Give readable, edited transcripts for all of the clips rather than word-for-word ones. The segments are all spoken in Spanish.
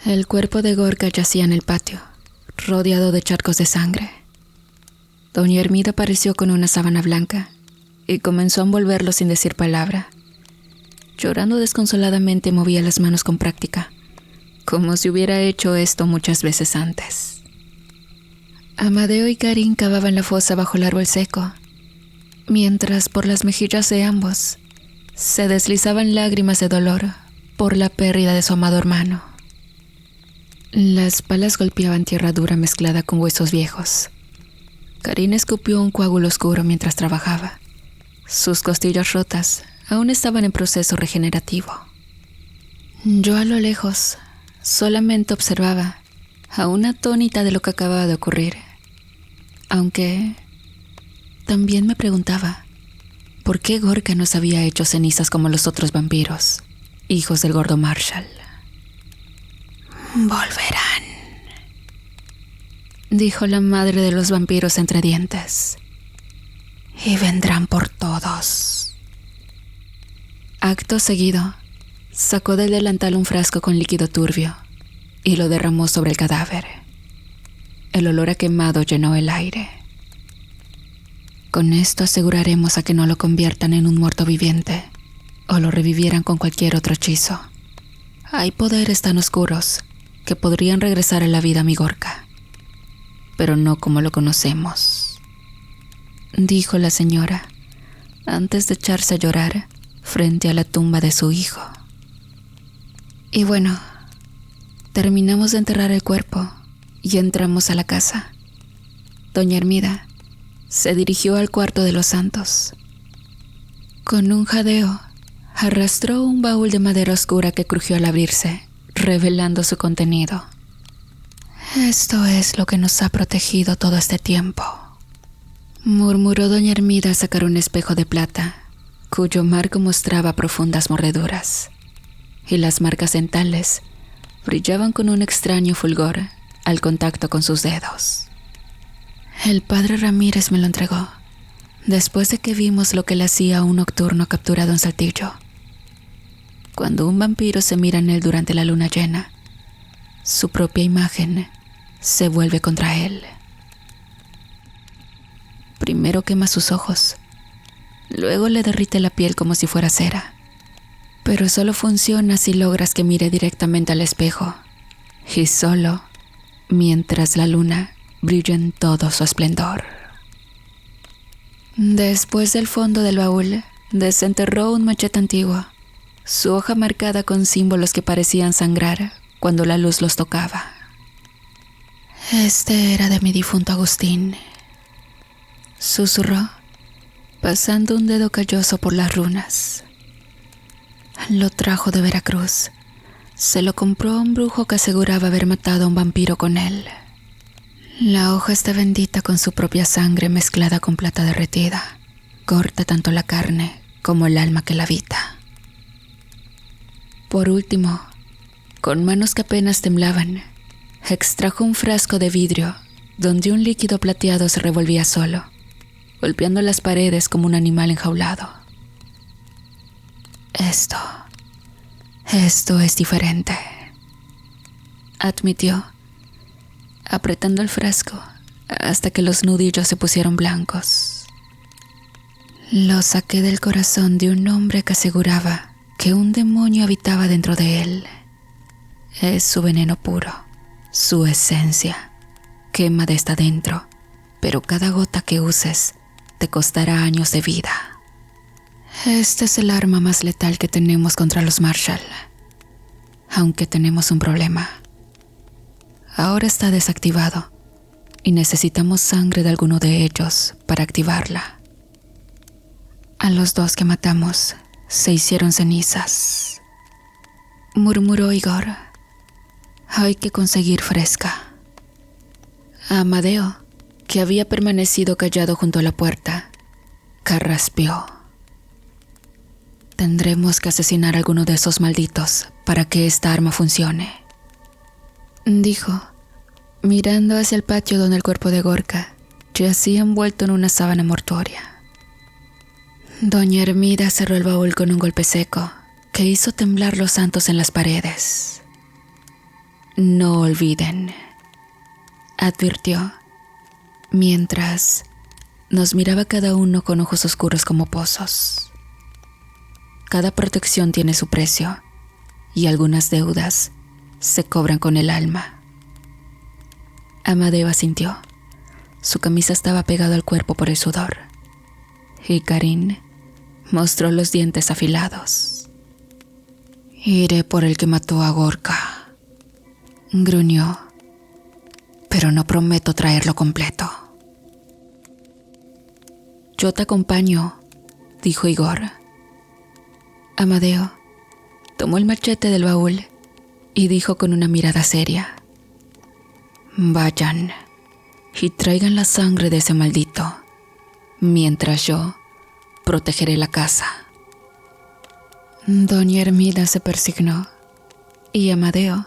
El cuerpo de Gorka yacía en el patio, rodeado de charcos de sangre. Doña Hermida apareció con una sábana blanca y comenzó a envolverlo sin decir palabra. Llorando desconsoladamente movía las manos con práctica, como si hubiera hecho esto muchas veces antes. Amadeo y Karin cavaban la fosa bajo el árbol seco, mientras por las mejillas de ambos se deslizaban lágrimas de dolor por la pérdida de su amado hermano. Las balas golpeaban tierra dura mezclada con huesos viejos. Karin escupió un coágulo oscuro mientras trabajaba. Sus costillas rotas aún estaban en proceso regenerativo. Yo a lo lejos solamente observaba, aún atónita de lo que acababa de ocurrir. Aunque también me preguntaba por qué Gorka no se había hecho cenizas como los otros vampiros, hijos del gordo Marshall. «Volverán», dijo la madre de los vampiros entre dientes, «y vendrán por todos». Acto seguido, sacó del delantal un frasco con líquido turbio y lo derramó sobre el cadáver. El olor a quemado llenó el aire. Con esto aseguraremos a que no lo conviertan en un muerto viviente o lo revivieran con cualquier otro hechizo. Hay poderes tan oscuros que podrían regresar a la vida a mi Gorka, pero no como lo conocemos, dijo la señora, antes de echarse a llorar frente a la tumba de su hijo. Y bueno, terminamos de enterrar el cuerpo y entramos a la casa. Doña Hermida se dirigió al cuarto de los santos. Con un jadeo, arrastró un baúl de madera oscura que crujió al abrirse, revelando su contenido. «Esto es lo que nos ha protegido todo este tiempo», murmuró doña Hermida al sacar un espejo de plata, cuyo marco mostraba profundas mordeduras, y las marcas dentales brillaban con un extraño fulgor al contacto con sus dedos. «El padre Ramírez me lo entregó, después de que vimos lo que le hacía a un nocturno capturado en Saltillo. Cuando un vampiro se mira en él durante la luna llena, su propia imagen se vuelve contra él. Primero quema sus ojos, luego le derrite la piel como si fuera cera, pero solo funciona si logras que mire directamente al espejo, y solo mientras la luna brilla en todo su esplendor». Después del fondo del baúl, desenterró un machete antiguo, su hoja marcada con símbolos que parecían sangrar cuando la luz los tocaba. «Este era de mi difunto Agustín», susurró, pasando un dedo calloso por las runas. «Lo trajo de Veracruz. Se lo compró a un brujo que aseguraba haber matado a un vampiro con él. La hoja está bendita con su propia sangre mezclada con plata derretida. Corta tanto la carne como el alma que la habita». Por último, con manos que apenas temblaban, extrajo un frasco de vidrio donde un líquido plateado se revolvía solo, golpeando las paredes como un animal enjaulado. Esto es diferente», admitió, apretando el frasco hasta que los nudillos se pusieron blancos. «Lo saqué del corazón de un hombre que aseguraba que un demonio habitaba dentro de él. Es su veneno puro, su esencia. Quema desde adentro, pero cada gota que uses te costará años de vida. Este es el arma más letal que tenemos contra los Marshall. Aunque tenemos un problema. Ahora está desactivado y necesitamos sangre de alguno de ellos para activarla. A los dos que matamos se hicieron cenizas», murmuró Igor. «Hay que conseguir fresca». Amadeo, que había permanecido callado junto a la puerta, carraspeó. «Tendremos que asesinar a alguno de esos malditos para que esta arma funcione», dijo, mirando hacia el patio donde el cuerpo de Gorka yacía envuelto en una sábana mortuoria. Doña Hermida cerró el baúl con un golpe seco que hizo temblar los santos en las paredes. No olviden, advirtió, mientras nos miraba cada uno con ojos oscuros como pozos. Cada protección tiene su precio y algunas deudas se cobran con el alma. Amadeo asintió. Su camisa estaba pegada al cuerpo por el sudor y Karin mostró los dientes afilados. Iré por el que mató a Gorka, gruñó, pero no prometo traerlo completo. Yo te acompaño, dijo Igor. Amadeo tomó el machete del baúl y dijo con una mirada seria: vayan y traigan la sangre de ese maldito, mientras yo protegeré la casa. Doña Hermida se persignó y Amadeo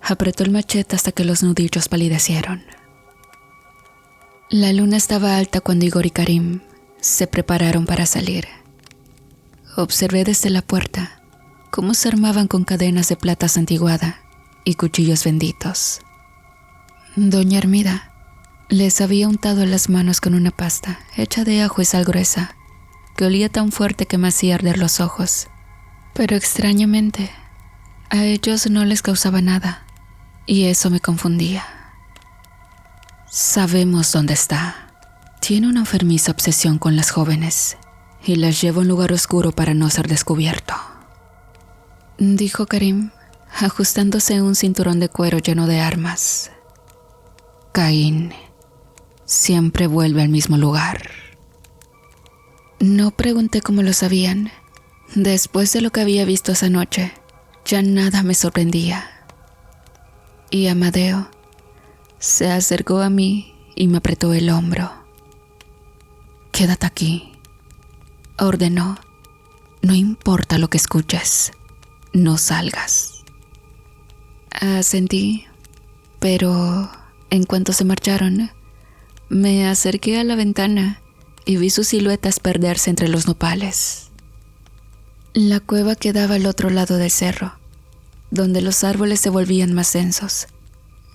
apretó el machete hasta que los nudillos palidecieron. La luna estaba alta cuando Igor y Karim se prepararon para salir. Observé desde la puerta cómo se armaban con cadenas de plata santiguada y cuchillos benditos. Doña Hermida les había untado las manos con una pasta hecha de ajo y sal gruesa que olía tan fuerte que me hacía arder los ojos, pero extrañamente a ellos no les causaba nada y eso me confundía. Sabemos dónde está. Tiene una enfermiza obsesión con las jóvenes y las lleva a un lugar oscuro para no ser descubierto, dijo Karim, ajustándose un cinturón de cuero lleno de armas. Caín siempre vuelve al mismo lugar. No pregunté cómo lo sabían. Después de lo que había visto esa noche, ya nada me sorprendía. Y Amadeo se acercó a mí y me apretó el hombro. Quédate aquí, ordenó. No importa lo que escuches, no salgas. Asentí, pero en cuanto se marcharon, me acerqué a la ventana y vi sus siluetas perderse entre los nopales. La cueva quedaba al otro lado del cerro, donde los árboles se volvían más densos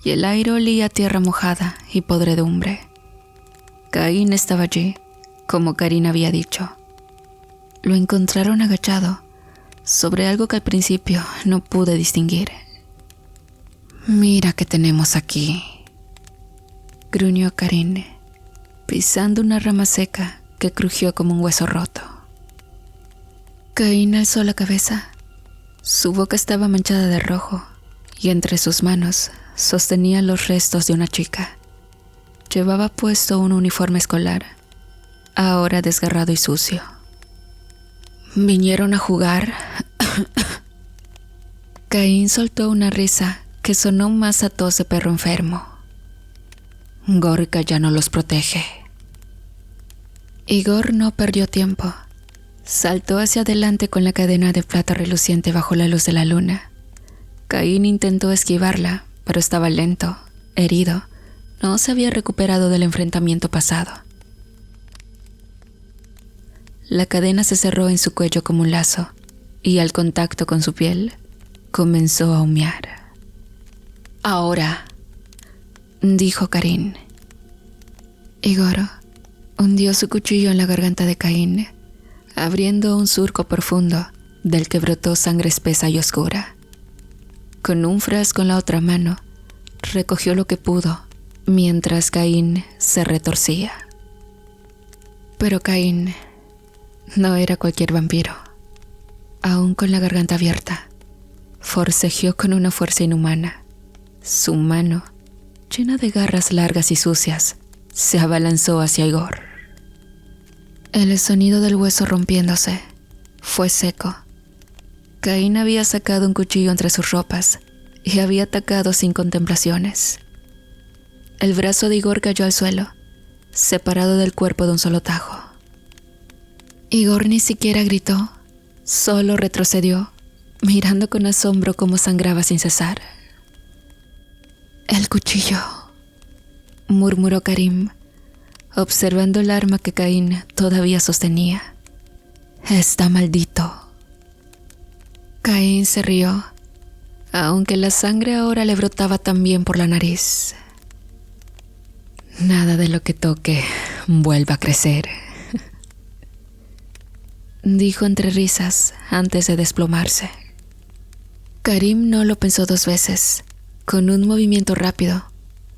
y el aire olía a tierra mojada y podredumbre. Caín estaba allí, como Karin había dicho. Lo encontraron agachado sobre algo que al principio no pude distinguir. Mira qué tenemos aquí, gruñó Karin, pisando una rama seca que crujió como un hueso roto. Caín alzó la cabeza. Su boca estaba manchada de rojo y entre sus manos sostenía los restos de una chica. Llevaba puesto un uniforme escolar, ahora desgarrado y sucio. ¿Vinieron a jugar? Caín soltó una risa que sonó más a tos de perro enfermo. Gorka ya no los protege. Igor no perdió tiempo. Saltó hacia adelante con la cadena de plata reluciente bajo la luz de la luna. Caín intentó esquivarla, pero estaba lento, herido. No se había recuperado del enfrentamiento pasado. La cadena se cerró en su cuello como un lazo, y al contacto con su piel, comenzó a humear. Ahora, dijo Karin. Igor hundió su cuchillo en la garganta de Caín, abriendo un surco profundo del que brotó sangre espesa y oscura. Con un frasco en la otra mano, recogió lo que pudo, mientras Caín se retorcía. Pero Caín no era cualquier vampiro. Aún con la garganta abierta, forcejeó con una fuerza inhumana. Su mano, llena de garras largas y sucias, se abalanzó hacia Igor. El sonido del hueso rompiéndose fue seco. Caín había sacado un cuchillo entre sus ropas y había atacado sin contemplaciones. El brazo de Igor cayó al suelo, separado del cuerpo de un solo tajo. Igor ni siquiera gritó, solo retrocedió, mirando con asombro cómo sangraba sin cesar. «El cuchillo», murmuró Karim, observando el arma que Caín todavía sostenía. «Está maldito». Caín se rió. aunque la sangre ahora le brotaba también por la nariz. Nada de lo que toque vuelva a crecer, dijo entre risas antes de desplomarse. Karim no lo pensó dos veces. Con un movimiento rápido,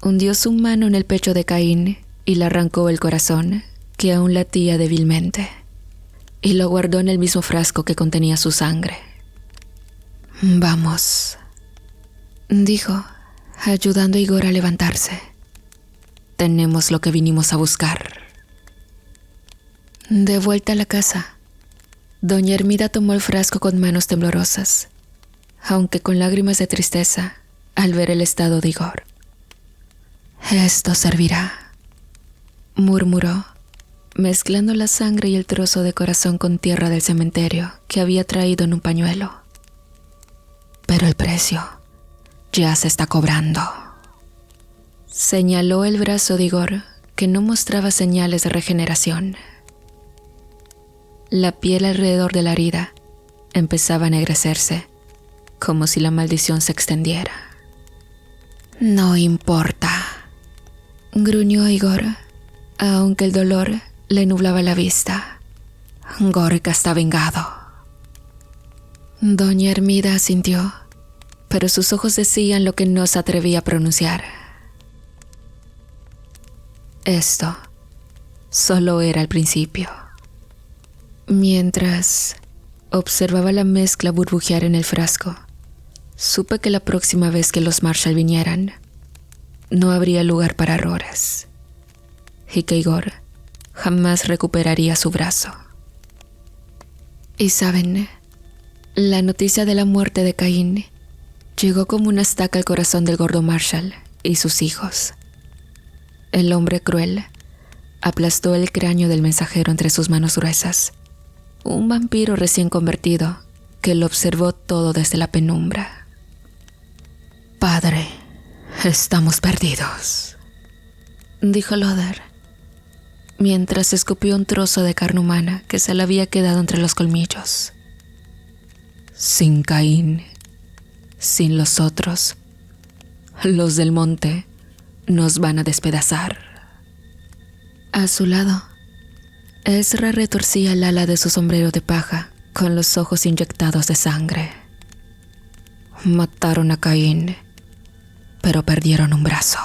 hundió su mano en el pecho de Caín y le arrancó el corazón, que aún latía débilmente, y lo guardó en el mismo frasco que contenía su sangre. Vamos, dijo, ayudando a Igor a levantarse. Tenemos lo que vinimos a buscar. De vuelta a la casa, doña Hermida tomó el frasco con manos temblorosas, aunque con lágrimas de tristeza al ver el estado de Igor. Esto servirá, murmuró, mezclando la sangre y el trozo de corazón con tierra del cementerio que había traído en un pañuelo. Pero el precio ya se está cobrando. Señaló el brazo de Igor, que no mostraba señales de regeneración. La piel alrededor de la herida empezaba a ennegrecerse, como si la maldición se extendiera. No importa, gruñó Igor, aunque el dolor le nublaba la vista. Gorka está vengado. Doña Hermida asintió, pero sus ojos decían lo que no se atrevía a pronunciar. Esto solo era el principio. Mientras observaba la mezcla burbujear en el frasco, supe que la próxima vez que los Marshall vinieran, no habría lugar para errores, y que Igor jamás recuperaría su brazo. Y saben, la noticia de la muerte de Caín llegó como una estaca al corazón del gordo Marshall y sus hijos. El hombre cruel aplastó el cráneo del mensajero entre sus manos gruesas, un vampiro recién convertido que lo observó todo desde la penumbra. Padre, estamos perdidos, dijo Loder, mientras escupió un trozo de carne humana que se le había quedado entre los colmillos. Sin Caín, sin los otros, los del monte nos van a despedazar. A su lado, Ezra retorcía el ala de su sombrero de paja con los ojos inyectados de sangre. Mataron a Caín, pero perdieron un brazo,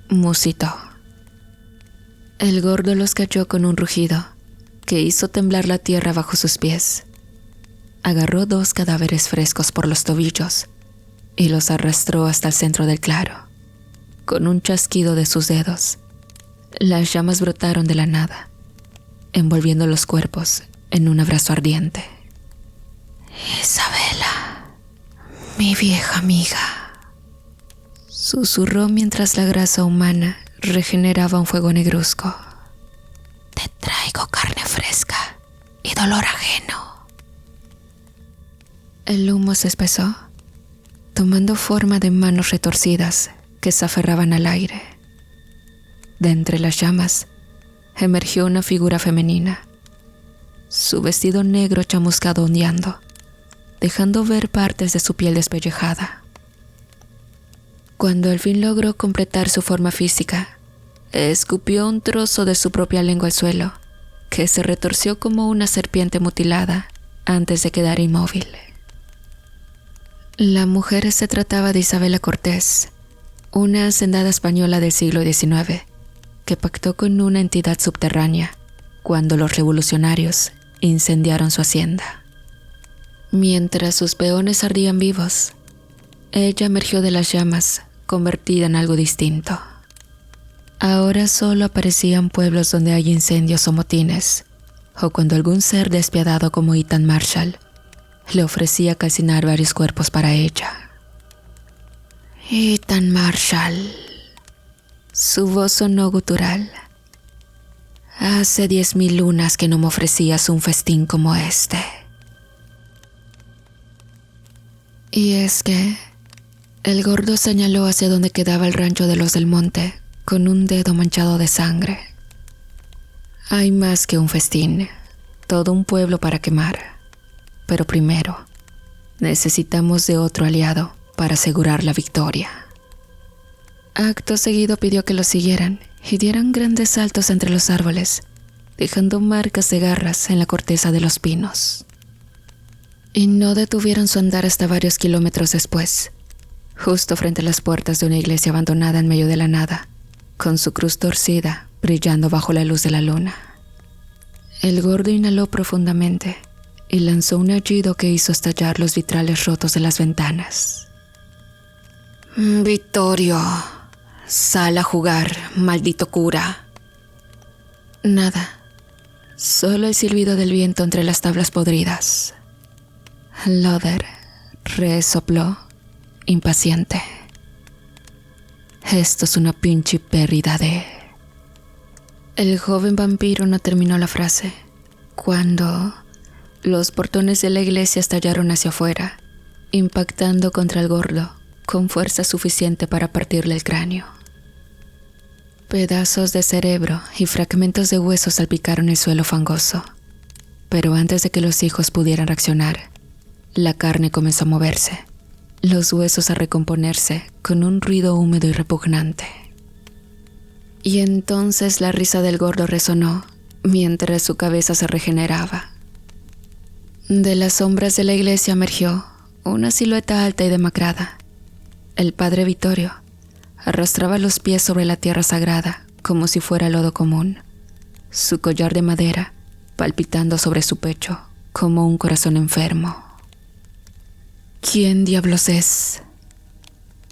musitó. El gordo los cayó con un rugido que hizo temblar la tierra bajo sus pies. Agarró 2 cadáveres frescos por los tobillos y los arrastró hasta el centro del claro. Con un chasquido de sus dedos, las llamas brotaron de la nada, envolviendo los cuerpos en un abrazo ardiente. Isabela, mi vieja amiga, susurró mientras la grasa humana regeneraba un fuego negruzco. Te traigo carne fresca y dolor ajeno. El humo se espesó, tomando forma de manos retorcidas que se aferraban al aire. De entre las llamas emergió una figura femenina, su vestido negro chamuscado ondeando, dejando ver partes de su piel despellejada. Cuando al fin logró completar su forma física, escupió un trozo de su propia lengua al suelo, que se retorció como una serpiente mutilada antes de quedar inmóvil. La mujer se trataba de Isabela Cortés, una hacendada española del siglo XIX, que pactó con una entidad subterránea cuando los revolucionarios incendiaron su hacienda. Mientras sus peones ardían vivos, ella emergió de las llamas, convertida en algo distinto. Ahora solo aparecían pueblos donde hay incendios o motines, o cuando algún ser despiadado como Ethan Marshall le ofrecía calcinar varios cuerpos para ella. Ethan Marshall. Su voz sonó gutural. Hace 10.000 lunas que no me ofrecías un festín como este. Y es que el gordo señaló hacia donde quedaba el rancho de los del monte con un dedo manchado de sangre. Hay más que un festín, todo un pueblo para quemar. Pero primero, Necesitamos de otro aliado para asegurar la victoria. Acto seguido pidió que lo siguieran y dieran grandes saltos entre los árboles, dejando marcas de garras en la corteza de los pinos. Y no detuvieron su andar hasta varios kilómetros después, justo frente a las puertas de una iglesia abandonada en medio de la nada, con su cruz torcida brillando bajo la luz de la luna. El gordo inhaló profundamente y lanzó un aullido que hizo estallar los vitrales rotos de las ventanas. «Vittorio, sal a jugar, maldito cura». Nada, solo el silbido del viento entre las tablas podridas. Loder resopló, impaciente. «Esto es una pinche pérdida de...». El joven vampiro no terminó la frase cuando los portones de la iglesia estallaron hacia afuera, impactando contra el gordo con fuerza suficiente para partirle el cráneo. Pedazos de cerebro y fragmentos de hueso salpicaron el suelo fangoso, pero antes de que los hijos pudieran reaccionar, la carne comenzó a moverse, los huesos a recomponerse con un ruido húmedo y repugnante. Y entonces la risa del gordo resonó mientras su cabeza se regeneraba. De las sombras de la iglesia emergió una silueta alta y demacrada. El padre Vittorio arrastraba los pies sobre la tierra sagrada como si fuera lodo común, su collar de madera palpitando sobre su pecho como un corazón enfermo. «¿Quién diablos es?»,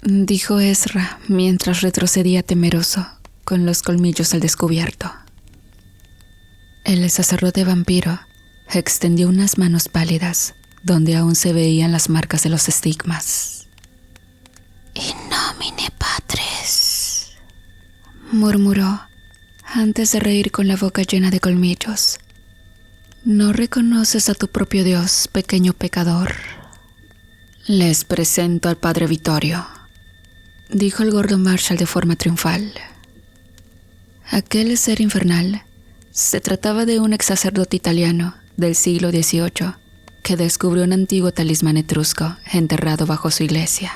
dijo Ezra mientras retrocedía temeroso, con los colmillos al descubierto. El sacerdote vampiro extendió unas manos pálidas, donde aún se veían las marcas de los estigmas. «In nomine Patris», murmuró, antes de reír con la boca llena de colmillos. «¿No reconoces a tu propio Dios, pequeño pecador?» «Les presento al padre Vittorio», dijo el gordo Marshall de forma triunfal. Aquel ser infernal se trataba de un ex sacerdote italiano del siglo XVIII que descubrió un antiguo talismán etrusco enterrado bajo su iglesia.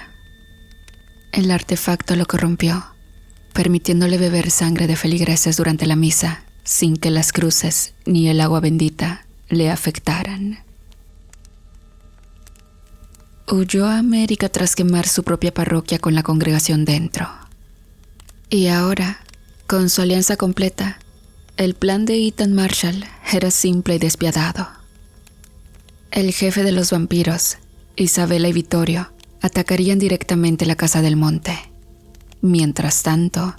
El artefacto lo corrompió, permitiéndole beber sangre de feligreses durante la misa sin que las cruces ni el agua bendita le afectaran. Huyó a América tras quemar su propia parroquia con la congregación dentro. Y ahora, con su alianza completa, el plan de Ethan Marshall era simple y despiadado. El jefe de los vampiros, Isabella y Vittorio, atacarían directamente la Casa del Monte. Mientras tanto,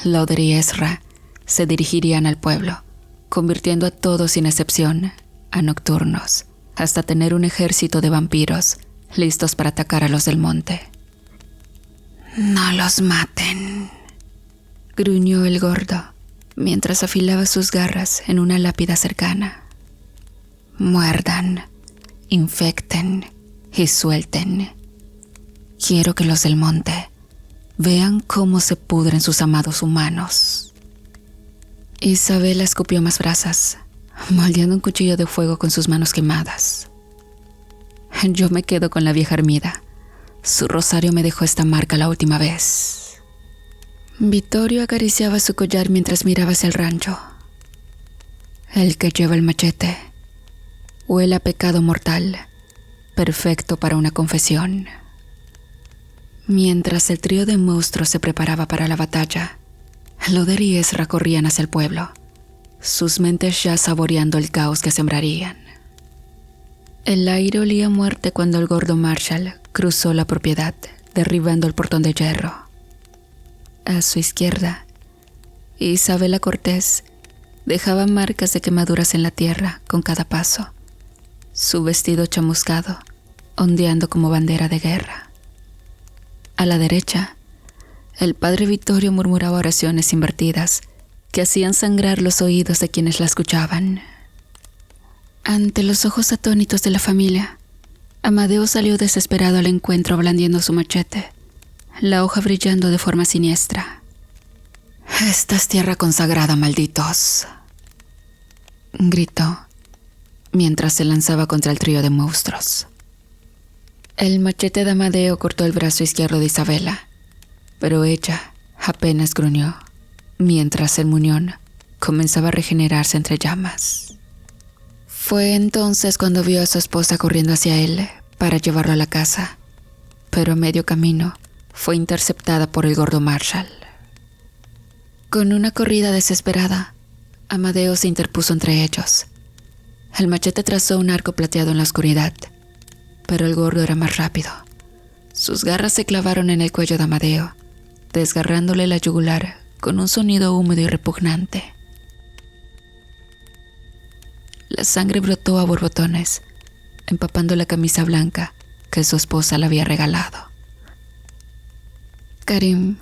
Loder y Ezra se dirigirían al pueblo, convirtiendo a todos sin excepción a nocturnos, hasta tener un ejército de vampiros listos para atacar a los del monte. «No los maten», gruñó el gordo, mientras afilaba sus garras en una lápida cercana. «Muerdan, infecten y suelten. Quiero que los del monte vean cómo se pudren sus amados humanos». Isabela escupió más brasas, moldeando un cuchillo de fuego con sus manos quemadas. «Yo me quedo con la vieja Armida. Su rosario me dejó esta marca la última vez». Vittorio acariciaba su collar mientras miraba hacia el rancho. «El que lleva el machete huele a pecado mortal, perfecto para una confesión». Mientras el trío de monstruos se preparaba para la batalla, Loder y Ezra corrían hacia el pueblo, sus mentes ya saboreando el caos que sembrarían. El aire olía a muerte cuando el gordo Marshall cruzó la propiedad, derribando el portón de hierro. A su izquierda, Isabela Cortés dejaba marcas de quemaduras en la tierra con cada paso, su vestido chamuscado ondeando como bandera de guerra. A la derecha, el padre Vittorio murmuraba oraciones invertidas que hacían sangrar los oídos de quienes la escuchaban. Ante los ojos atónitos de la familia, Amadeo salió desesperado al encuentro blandiendo su machete, la hoja brillando de forma siniestra. «Esta es tierra consagrada, malditos», gritó, mientras se lanzaba contra el trío de monstruos. El machete de Amadeo cortó el brazo izquierdo de Isabela, pero ella apenas gruñó, mientras el muñón comenzaba a regenerarse entre llamas. Fue entonces cuando vio a su esposa corriendo hacia él para llevarlo a la casa, pero a medio camino fue interceptada por el gordo Marshall. Con una corrida desesperada, Amadeo se interpuso entre ellos. El machete trazó un arco plateado en la oscuridad, pero el gordo era más rápido. Sus garras se clavaron en el cuello de Amadeo, desgarrándole la yugular con un sonido húmedo y repugnante. La sangre brotó a borbotones, empapando la camisa blanca que su esposa le había regalado. Karim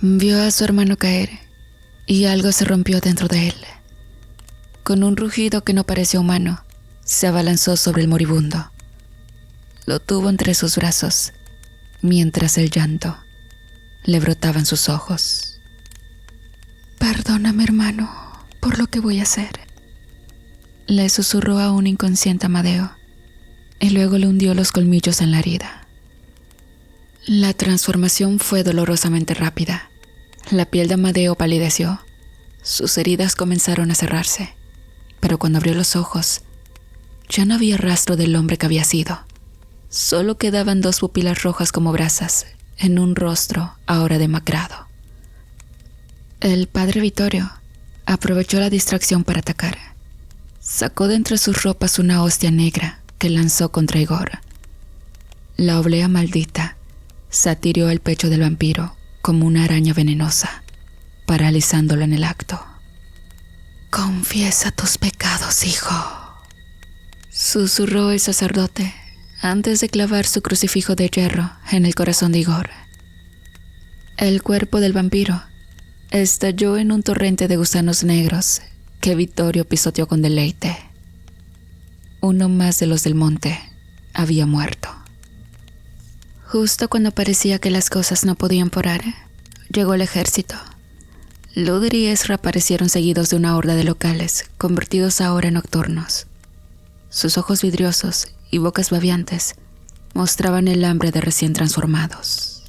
vio a su hermano caer y algo se rompió dentro de él. Con un rugido que no parecía humano, se abalanzó sobre el moribundo. Lo tuvo entre sus brazos, mientras el llanto le brotaba en sus ojos. «Perdóname, hermano, por lo que voy a hacer», le susurró a un inconsciente Amadeo, y luego le hundió los colmillos en la herida. La transformación fue dolorosamente rápida. La piel de Amadeo palideció. Sus heridas comenzaron a cerrarse, pero cuando abrió los ojos, ya no había rastro del hombre que había sido. Solo quedaban dos pupilas rojas como brasas en un rostro ahora demacrado. El padre Vittorio aprovechó la distracción para atacar. Sacó de entre sus ropas una hostia negra que lanzó contra Igor. La oblea maldita satirió el pecho del vampiro como una araña venenosa, paralizándolo en el acto. «Confiesa tus pecados, hijo», susurró el sacerdote antes de clavar su crucifijo de hierro en el corazón de Igor. El cuerpo del vampiro estalló en un torrente de gusanos negros que Vittorio pisoteó con deleite. Uno más de los del monte había muerto. Justo cuando parecía que las cosas no podían parar, llegó el ejército. Luder y Ezra aparecieron seguidos de una horda de locales, convertidos ahora en nocturnos. Sus ojos vidriosos y bocas babeantes mostraban el hambre de recién transformados.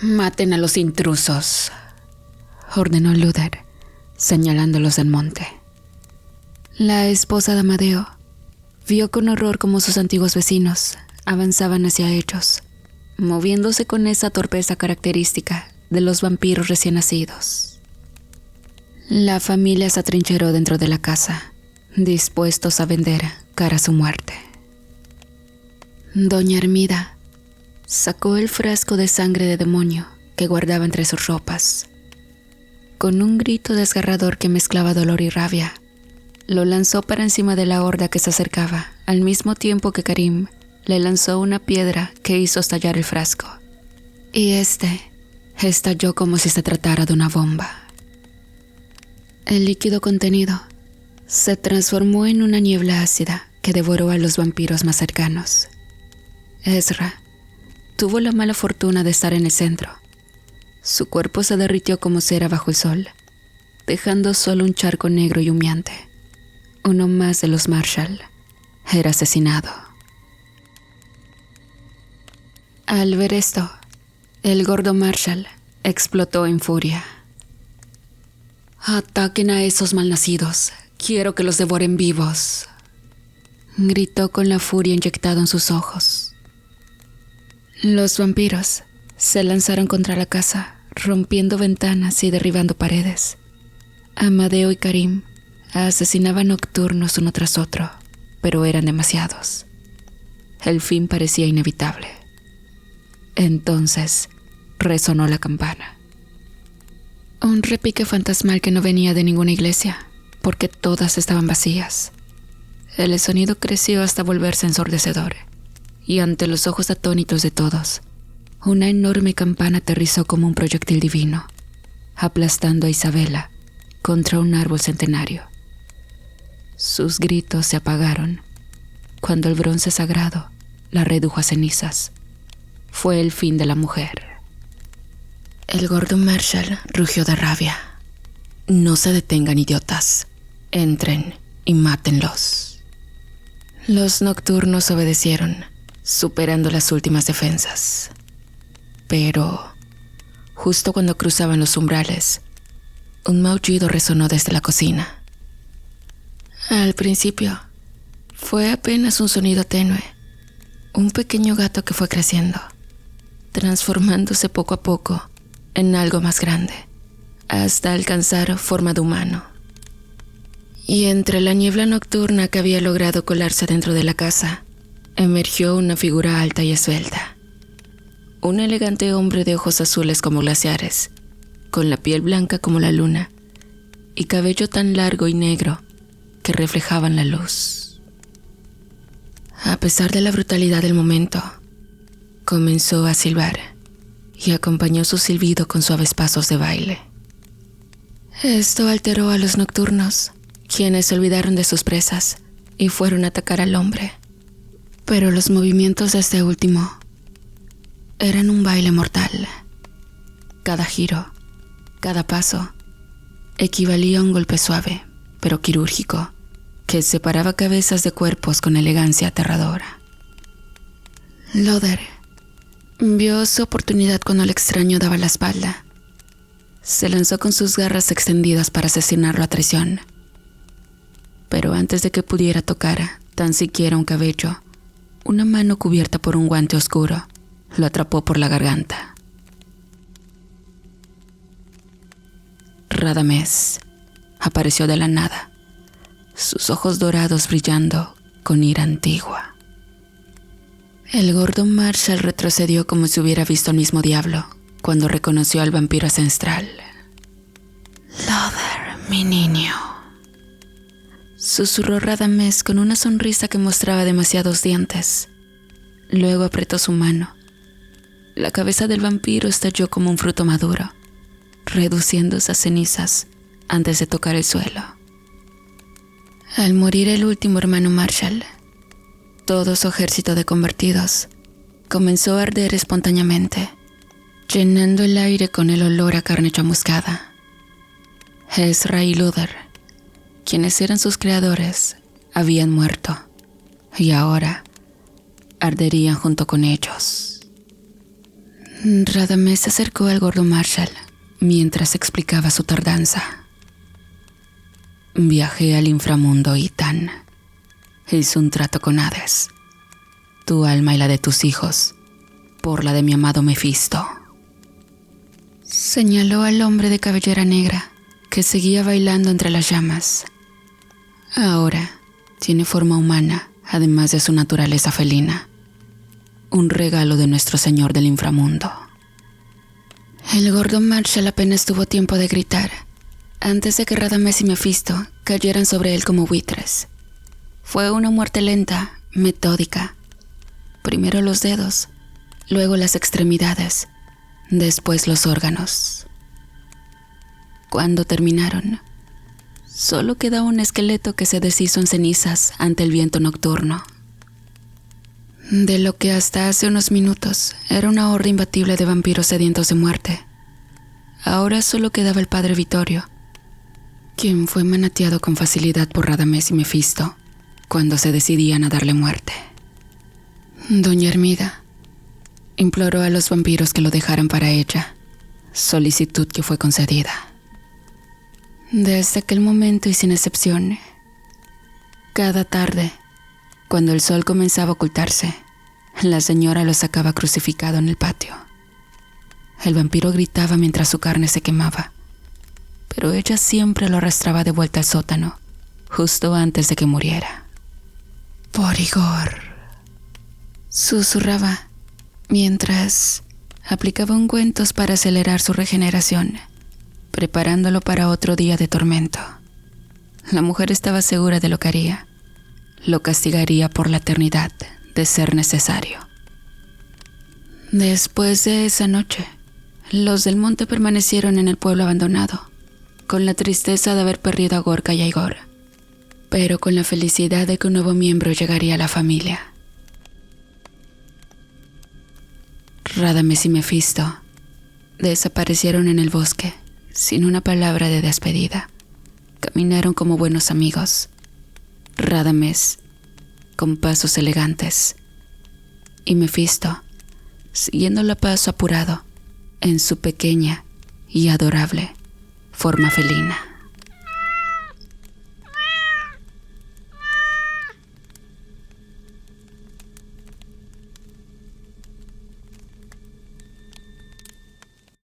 «Maten a los intrusos», ordenó Luder, señalándolos del monte. La esposa de Amadeo vio con horror cómo sus antiguos vecinos avanzaban hacia ellos, moviéndose con esa torpeza característica de los vampiros recién nacidos. La familia se atrincheró dentro de la casa, dispuestos a vender cara a su muerte. Doña Hermida sacó el frasco de sangre de demonio que guardaba entre sus ropas. Con un grito desgarrador que mezclaba dolor y rabia, lo lanzó para encima de la horda que se acercaba, al mismo tiempo que Karim le lanzó una piedra que hizo estallar el frasco. Y este estalló como si se tratara de una bomba. El líquido contenido se transformó en una niebla ácida que devoró a los vampiros más cercanos. Ezra tuvo la mala fortuna de estar en el centro. Su cuerpo se derritió como cera bajo el sol, dejando solo un charco negro y humeante. Uno más de los Marshall era asesinado. Al ver esto, el gordo Marshall explotó en furia. «Ataquen a esos malnacidos. Quiero que los devoren vivos», gritó con la furia inyectada en sus ojos. Los vampiros se lanzaron contra la casa, rompiendo ventanas y derribando paredes. Amadeo y Karim asesinaban nocturnos uno tras otro, pero eran demasiados. El fin parecía inevitable. Entonces resonó la campana. Un repique fantasmal que no venía de ninguna iglesia, porque todas estaban vacías. El sonido creció hasta volverse ensordecedor, y ante los ojos atónitos de todos, una enorme campana aterrizó como un proyectil divino, aplastando a Isabela contra un árbol centenario. Sus gritos se apagaron cuando el bronce sagrado la redujo a cenizas. Fue el fin de la mujer. El gordo Marshall rugió de rabia. «No se detengan, idiotas. Entren y mátenlos». Los nocturnos obedecieron, superando las últimas defensas. Pero, justo cuando cruzaban los umbrales, un maullido resonó desde la cocina. Al principio, fue apenas un sonido tenue, un pequeño gato que fue creciendo, transformándose poco a poco en algo más grande, hasta alcanzar forma de humano. Y entre la niebla nocturna que había logrado colarse dentro de la casa, emergió una figura alta y esbelta. Un elegante hombre de ojos azules como glaciares, con la piel blanca como la luna, y cabello tan largo y negro que reflejaban la luz. A pesar de la brutalidad del momento, comenzó a silbar y acompañó su silbido con suaves pasos de baile. Esto alteró a los nocturnos, quienes se olvidaron de sus presas y fueron a atacar al hombre. Pero los movimientos de este último eran un baile mortal. Cada giro, cada paso, equivalía a un golpe suave, pero quirúrgico, que separaba cabezas de cuerpos con elegancia aterradora. Loder vio su oportunidad cuando el extraño daba la espalda. Se lanzó con sus garras extendidas para asesinarlo a traición. Pero antes de que pudiera tocar tan siquiera un cabello, una mano cubierta por un guante oscuro lo atrapó por la garganta. Radames apareció de la nada, sus ojos dorados brillando con ira antigua. El gordo Marshall retrocedió como si hubiera visto al mismo diablo cuando reconoció al vampiro ancestral. Loder, mi niño, susurró Radames con una sonrisa que mostraba demasiados dientes. Luego apretó su mano. La cabeza del vampiro estalló como un fruto maduro, reduciéndose a cenizas antes de tocar el suelo. Al morir el último hermano Marshall, todo su ejército de convertidos comenzó a arder espontáneamente, llenando el aire con el olor a carne chamuscada. Ezra y Loder, quienes eran sus creadores, habían muerto, y ahora arderían junto con ellos. Radames se acercó al gordo Marshall mientras explicaba su tardanza. Viajé al inframundo, Ethan. Hice un trato con Hades, tu alma y la de tus hijos, por la de mi amado Mefisto. Señaló al hombre de cabellera negra que seguía bailando entre las llamas. Ahora tiene forma humana, además de su naturaleza felina. Un regalo de nuestro Señor del inframundo. El gordo Marshall apenas tuvo tiempo de gritar antes de que Radames y Mefisto cayeran sobre él como buitres. Fue una muerte lenta, metódica. Primero los dedos, luego las extremidades, después los órganos. Cuando terminaron, solo quedaba un esqueleto que se deshizo en cenizas ante el viento nocturno. De lo que hasta hace unos minutos era una horda imbatible de vampiros sedientos de muerte, ahora solo quedaba el padre Vittorio, quien fue manateado con facilidad por Radames y Mefisto cuando se decidían a darle muerte. Doña Hermida imploró a los vampiros que lo dejaran para ella, solicitud que fue concedida. Desde aquel momento y sin excepción, cada tarde, cuando el sol comenzaba a ocultarse, la señora lo sacaba crucificado en el patio. El vampiro gritaba mientras su carne se quemaba, pero ella siempre lo arrastraba de vuelta al sótano, justo antes de que muriera. Por Igor, susurraba, mientras aplicaba ungüentos para acelerar su regeneración, preparándolo para otro día de tormento. La mujer estaba segura de lo que haría. Lo castigaría por la eternidad, de ser necesario. Después de esa noche, los del monte permanecieron en el pueblo abandonado, con la tristeza de haber perdido a Gorka y a Igor, pero con la felicidad de que un nuevo miembro llegaría a la familia. Radames y Mefisto desaparecieron en el bosque, sin una palabra de despedida. Caminaron como buenos amigos. Radames con pasos elegantes, y Mefisto, siguiéndolo a paso apurado en su pequeña y adorable forma felina.